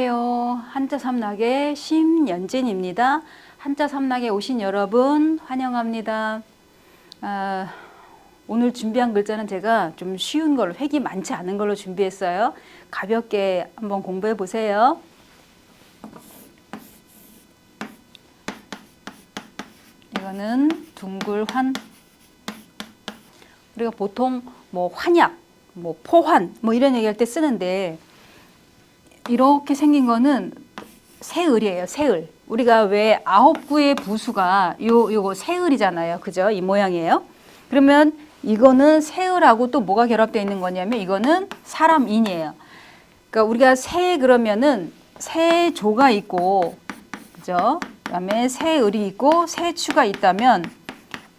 안녕하세요. 한자 삼락의 심연진입니다. 한자 삼락에 오신 여러분 환영합니다. 오늘 준비한 글자는 제가 좀 쉬운 걸로, 획이 많지 않은 걸로 준비했어요. 가볍게 한번 공부해 보세요. 이거는 둥글환. 우리가 보통 뭐 환약, 뭐 포환, 뭐 이런 얘기할 때 쓰는데, 이렇게 생긴 거는 새을이에요. 새을. 우리가 왜 9구의 부수가 요거 새을이잖아요. 그죠? 이 모양이에요. 그러면 이거는 새을하고 또 뭐가 결합되어 있는 거냐면 이거는 사람인이에요. 그러니까 우리가 새 그러면은 새조가 있고, 그죠? 그다음에 새을이 있고 새추가 있다면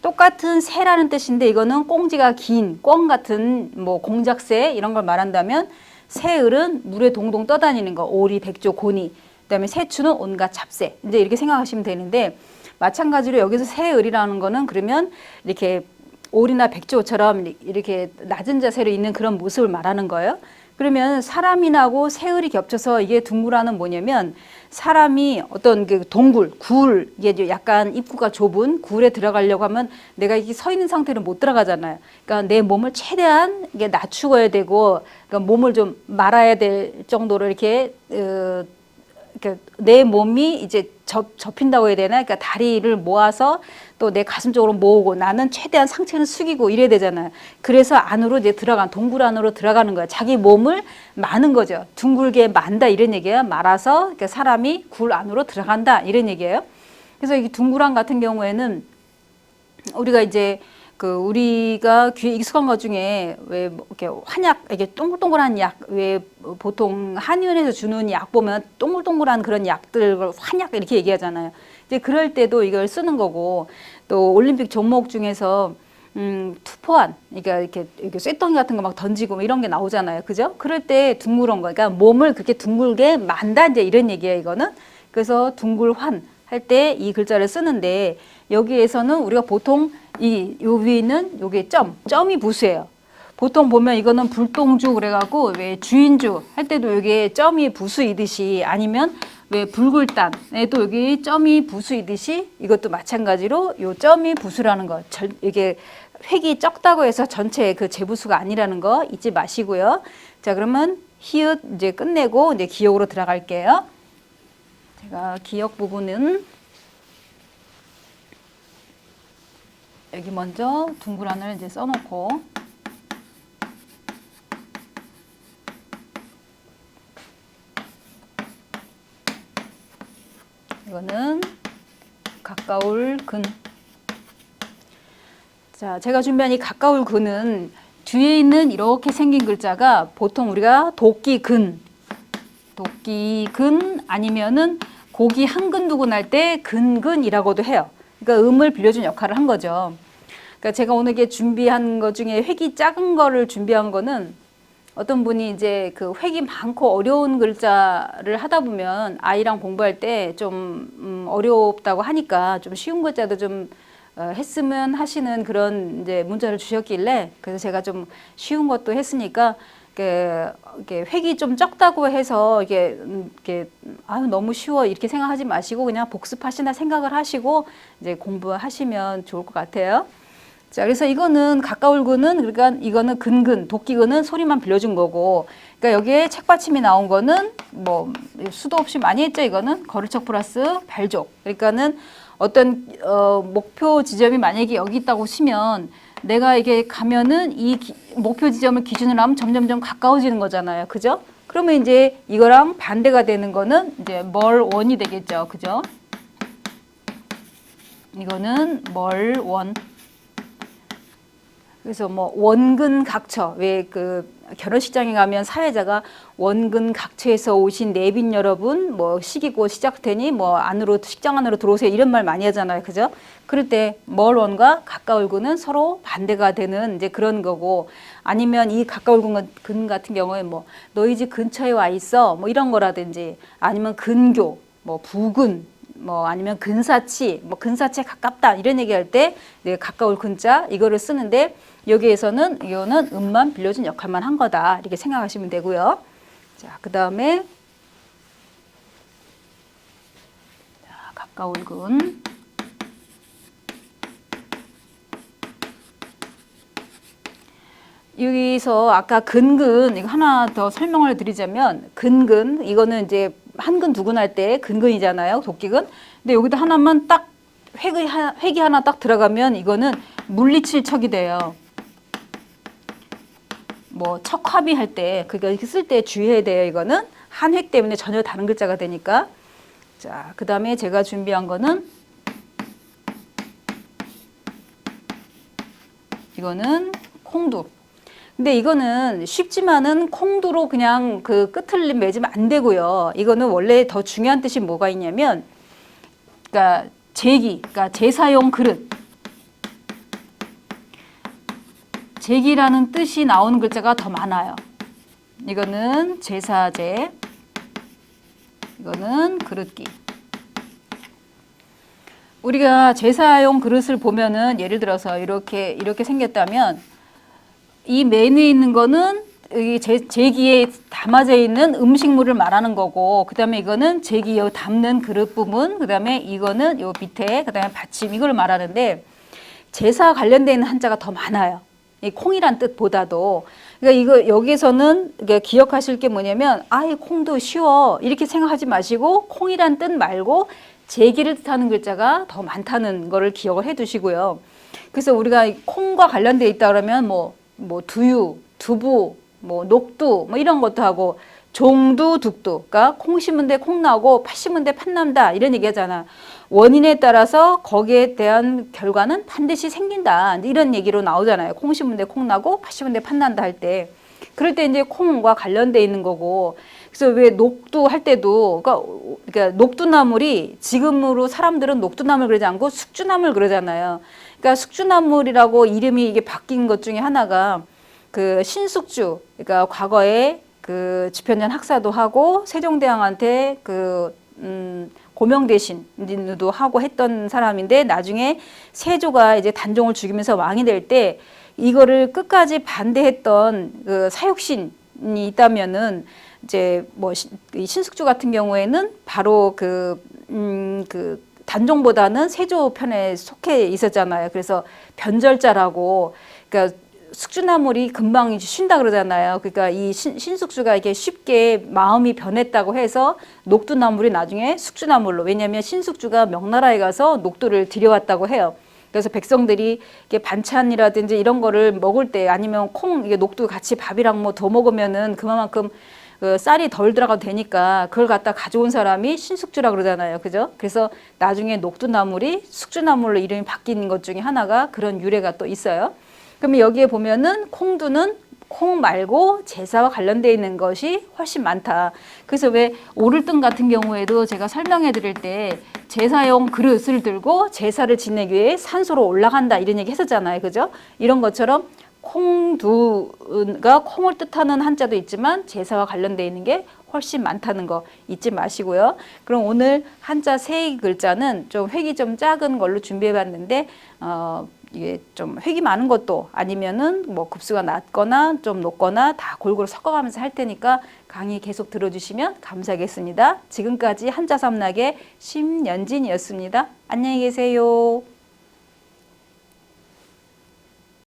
똑같은 새라는 뜻인데 이거는 꽁지가 긴 꿩 같은 뭐 공작새 이런 걸 말한다면 새을은 물에 동동 떠다니는 거, 오리, 백조, 고니. 그다음에 새추는 온갖 잡새. 이제 이렇게 생각하시면 되는데 마찬가지로 여기서 새을이라는 거는 그러면 이렇게 오리나 백조처럼 이렇게 낮은 자세로 있는 그런 모습을 말하는 거예요. 그러면 사람인하고 새을이 겹쳐서 이게 둥굴하는 뭐냐면 사람이 어떤 그 동굴, 굴, 이게 약간 입구가 좁은 굴에 들어가려고 하면 내가 이게 서 있는 상태로 못 들어가잖아요. 그러니까 내 몸을 최대한 이게 낮추어야 되고, 그러니까 몸을 좀 말아야 될 정도로 이렇게 내 몸이 이제 접힌다고 해야 되나? 그러니까 다리를 모아서 또 내 가슴 쪽으로 모으고 나는 최대한 상체는 숙이고 이래야 되잖아요. 그래서 안으로 이제 동굴 안으로 들어가는 거야. 자기 몸을 마는 거죠. 둥글게 만다 이런 얘기예요. 말아서 그러니까 사람이 굴 안으로 들어간다 이런 얘기예요. 그래서 이 둥굴안 같은 경우에는 우리가 이제 우리가 귀에 익숙한 것 중에 왜 이렇게 환약, 이게 동글동글한 약, 왜 보통 한의원에서 주는 약 보면 동글동글한 그런 약들 환약 이렇게 얘기하잖아요. 이제 그럴 때도 이걸 쓰는 거고, 또 올림픽 종목 중에서 투포환, 그러니까 이렇게 쇳덩이 같은 거 막 던지고 뭐 이런 게 나오잖아요. 그죠? 그럴 때 둥그런 거, 그러니까 몸을 그렇게 둥글게 만다 이제 이런 얘기예요. 이거는. 그래서 둥글환 할 때 이 글자를 쓰는데 여기에서는 우리가 보통 요 위에 있는 요게 점이 부수예요. 보통 보면 이거는 불똥주 그래갖고 왜 주인주 할 때도 여기에 점이 부수이듯이, 아니면 왜 불굴단에도 여기 점이 부수이듯이 이것도 마찬가지로 요 점이 부수라는 거, 이게 획이 적다고 해서 전체 그 재부수가 아니라는 거 잊지 마시고요. 자, 그러면 히읗 이제 끝내고 이제 기역으로 들어갈게요. 제가 기역 부분은 여기 먼저 둥글한을 이제 써놓고, 이거는 가까울 근. 자, 제가 준비한 이 가까울 근은 뒤에 있는 이렇게 생긴 글자가 보통 우리가 도끼근 아니면은 고기 한 근 두근 할 때 근근이라고도 해요. 그러니까 음을 빌려준 역할을 한 거죠. 그러니까 제가 오늘 이게 준비한 것 중에 획이 작은 거를 준비한 거는, 어떤 분이 이제 그 획이 많고 어려운 글자를 하다 보면 아이랑 공부할 때 좀 어렵다고 하니까 좀 쉬운 글자도 좀 했으면 하시는 그런 이제 문자를 주셨길래, 그래서 제가 좀 쉬운 것도 했으니까 이게 획이 좀 적다고 해서 이게 아유 너무 쉬워 이렇게 생각하지 마시고 그냥 복습하시나 생각을 하시고 이제 공부하시면 좋을 것 같아요. 자, 그래서 이거는 가까울 근은, 그러니까 이거는 근근, 도끼근은 소리만 빌려준 거고, 그러니까 여기에 책받침이 나온 거는 뭐 수도 없이 많이 했죠. 이거는 거르척 플러스 발족. 그러니까는 어떤 목표 지점이 만약에 여기 있다고 치면 내가 이게 가면은 이 목표 지점을 기준으로 하면 점점점 가까워지는 거잖아요. 그죠? 그러면 이제 이거랑 반대가 되는 거는 이제 멀원이 되겠죠. 그죠? 이거는 멀원. 그래서 뭐 원근각처, 왜 결혼식장에 가면 사회자가 원근각처에서 오신 내빈 여러분, 뭐 시기고 시작되니 뭐 안으로 식장 안으로 들어오세요 이런 말 많이 하잖아요. 그죠? 그럴 때 멀원과 가까울 근은 서로 반대가 되는 이제 그런 거고, 아니면 이 가까울 근 같은 경우에 뭐 너희 집 근처에 와 있어 뭐 이런 거라든지, 아니면 근교, 뭐 부근, 뭐 아니면 근사치, 뭐 근사치에 가깝다 이런 얘기할 때 가까울 근자 이거를 쓰는데, 여기에서는 이거는 음만 빌려준 역할만 한 거다 이렇게 생각하시면 되고요. 자, 그 다음에 가울근. 여기서 아까 근근 이거 하나 더 설명을 드리자면 근근 이거는 이제 한 근 두 근 할 때 근근이잖아요. 도끼근. 근데 여기다 하나만 딱 획이 하나 딱 들어가면 이거는 물리칠 척이 돼요. 뭐 척합이 할 때 그러니까 이렇게 쓸 때 주의해야 돼요. 이거는 한 획 때문에 전혀 다른 글자가 되니까. 자, 그다음에 제가 준비한 거는 이거는 콩두. 근데 이거는 쉽지만은 콩두로 그냥 그 끝을 맺으면 안 되고요. 이거는 원래 더 중요한 뜻이 뭐가 있냐면, 그러니까 제기, 그러니까 제사용 그릇. 제기라는 뜻이 나오는 글자가 더 많아요. 이거는 제사제, 이거는 그릇기. 우리가 제사용 그릇을 보면은 예를 들어서 이렇게 생겼다면 이 맨에 있는 거는 이 제기에 담아져 있는 음식물을 말하는 거고, 그 다음에 이거는 제기에 담는 그릇 부분, 그 다음에 이거는 요 밑에, 그 다음에 받침, 이걸 말하는데 제사 관련되어 있는 한자가 더 많아요. 이 콩이란 뜻보다도. 그러니까 이거 여기서는 기억하실 게 뭐냐면, 이 콩도 쉬워 이렇게 생각하지 마시고 콩이란 뜻 말고 제기를 뜻하는 글자가 더 많다는 거를 기억을 해 두시고요. 그래서 우리가 콩과 관련되어 있다 그러면 뭐 두유, 두부, 뭐 녹두, 뭐 이런 것도 하고 종두, 둑두. 그러니까 콩 심은 데 콩 나고 팥 심은 데 팥 난다 이런 얘기 하잖아. 원인에 따라서 거기에 대한 결과는 반드시 생긴다. 이런 얘기로 나오잖아요. 콩 심은 데 콩 나고 팥 심은 데 팥 난다 할 때. 그럴 때 이제 콩과 관련돼 있는 거고. 그래서 왜 녹두 할 때도 그러니까 녹두나물이 지금으로 사람들은 녹두나물 그러지 않고 숙주나물 그러잖아요. 그러니까 숙주나물이라고 이름이 이게 바뀐 것 중에 하나가 그 신숙주, 그러니까 과거에 그 집현전 학사도 하고 세종대왕한테 그 고명 대신도 하고 했던 사람인데 나중에 세조가 이제 단종을 죽이면서 왕이 될 때 이거를 끝까지 반대했던 그 사육신이 있다면은 이제 뭐 신숙주 같은 경우에는 바로 그 단종보다는 세조 편에 속해 있었잖아요. 그래서 변절자라고, 그러니까 숙주나물이 금방 쉰다 그러잖아요. 그러니까 이 신숙주가 이게 쉽게 마음이 변했다고 해서 녹두나물이 나중에 숙주나물로, 왜냐하면 신숙주가 명나라에 가서 녹두를 들여왔다고 해요. 그래서 백성들이 이게 반찬이라든지 이런 거를 먹을 때 아니면 콩, 이게 녹두 같이 밥이랑 뭐 더 먹으면은 그만큼 그 쌀이 덜 들어가도 되니까 그걸 갖다 가져온 사람이 신숙주라 그러잖아요. 그죠? 그래서 나중에 녹두나물이 숙주나물로 이름이 바뀐 것 중에 하나가 그런 유래가 또 있어요. 그러면 여기에 보면은 콩두는 콩 말고 제사와 관련되어 있는 것이 훨씬 많다. 그래서 왜 오를등 같은 경우에도 제가 설명해 드릴 때 제사용 그릇을 들고 제사를 지내기 위해 산소로 올라간다 이런 얘기 했었잖아요. 그죠? 이런 것처럼 콩두가 콩을 뜻하는 한자도 있지만 제사와 관련되어 있는 게 훨씬 많다는 거 잊지 마시고요. 그럼 오늘 한자 세 글자는 좀 획이 좀 작은 걸로 준비해 봤는데 이게 좀 획이 많은 것도 아니면은 뭐 급수가 낮거나 좀 높거나 다 골고루 섞어가면서 할 테니까 강의 계속 들어주시면 감사하겠습니다. 지금까지 한자 삼락의 심연진이었습니다. 안녕히 계세요.